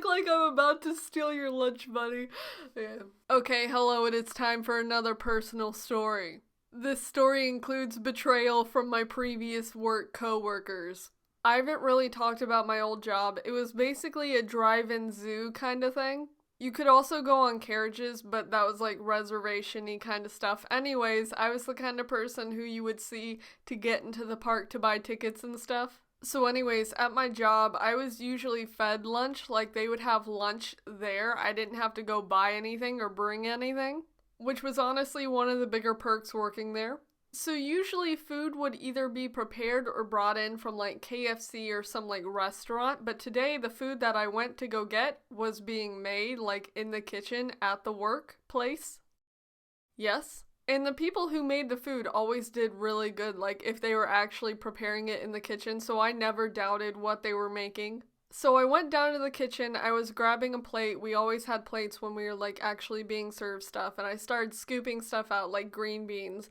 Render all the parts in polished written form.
look like I'm about to steal your lunch, buddy. Yeah. Okay, hello, and it's time for another personal story. This story includes betrayal from my previous work coworkers. I haven't really talked about my old job. It was basically a drive-in zoo kind of thing. You could also go on carriages, but that was like reservation-y kind of stuff. Anyways, I was the kind of person who you would see to get into the park to buy tickets and stuff. So anyways, at my job, I was usually fed lunch, like they would have lunch there. I didn't have to go buy anything or bring anything, which was honestly one of the bigger perks working there. So usually food would either be prepared or brought in from like KFC or some like restaurant, but today the food that I went to go get was being made like in the kitchen at the workplace. Yes. And the people who made the food always did really good, like if they were actually preparing it in the kitchen, so I never doubted what they were making. So I went down to the kitchen, I was grabbing a plate, we always had plates when we were like actually being served stuff, and I started scooping stuff out like green beans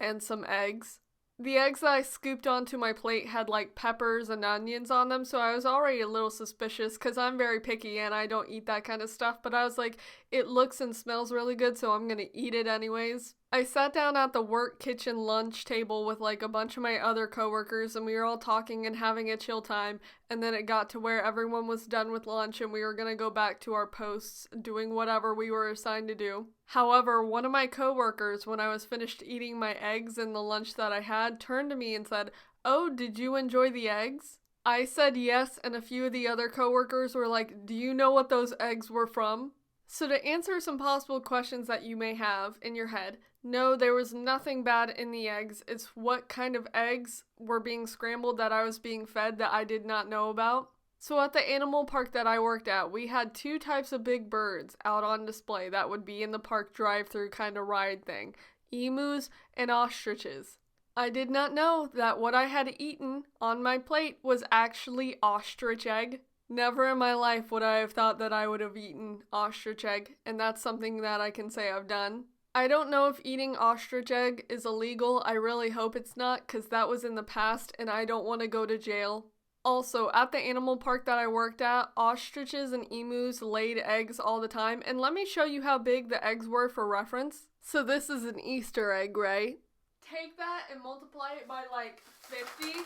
and some eggs. The eggs that I scooped onto my plate had like peppers and onions on them, so I was already a little suspicious because I'm very picky and I don't eat that kind of stuff, but I was like, it looks and smells really good, so I'm gonna eat it anyways. I sat down at the work kitchen lunch table with like a bunch of my other coworkers, and we were all talking and having a chill time, and then it got to where everyone was done with lunch and we were gonna go back to our posts doing whatever we were assigned to do. However, one of my coworkers, when I was finished eating my eggs and the lunch that I had, turned to me and said, "Oh, did you enjoy the eggs?" I said yes, and a few of the other coworkers were like, "Do you know what those eggs were from?" So to answer some possible questions that you may have in your head, no, there was nothing bad in the eggs. It's what kind of eggs were being scrambled that I was being fed that I did not know about. So at the animal park that I worked at, we had two types of big birds out on display that would be in the park drive-through kind of ride thing. Emus and ostriches. I did not know that what I had eaten on my plate was actually ostrich egg. Never in my life would I have thought that I would have eaten ostrich egg, and that's something that I can say I've done. I don't know if eating ostrich egg is illegal. I really hope it's not, because that was in the past and I don't want to go to jail. Also, at the animal park that I worked at, ostriches and emus laid eggs all the time, and let me show you how big the eggs were for reference. So this is an Easter egg, right? Take that and multiply it by like 50.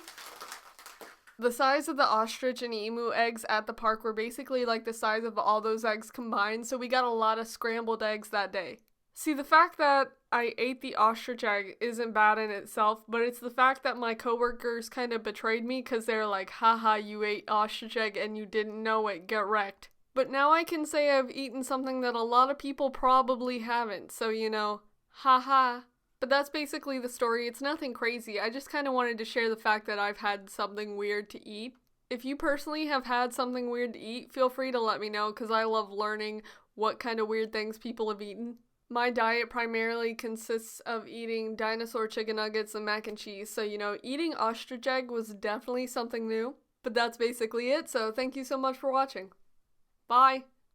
The size of the ostrich and emu eggs at the park were basically like the size of all those eggs combined, so we got a lot of scrambled eggs that day. See, the fact that I ate the ostrich egg isn't bad in itself, but it's the fact that my coworkers kind of betrayed me because they're like, haha, you ate ostrich egg and you didn't know it, get wrecked. But now I can say I've eaten something that a lot of people probably haven't, so you know, haha. But that's basically the story. It's nothing crazy. I just kind of wanted to share the fact that I've had something weird to eat. If you personally have had something weird to eat, feel free to let me know because I love learning what kind of weird things people have eaten. My diet primarily consists of eating dinosaur chicken nuggets and mac and cheese, so you know, eating ostrich egg was definitely something new. But that's basically it, so thank you so much for watching. Bye!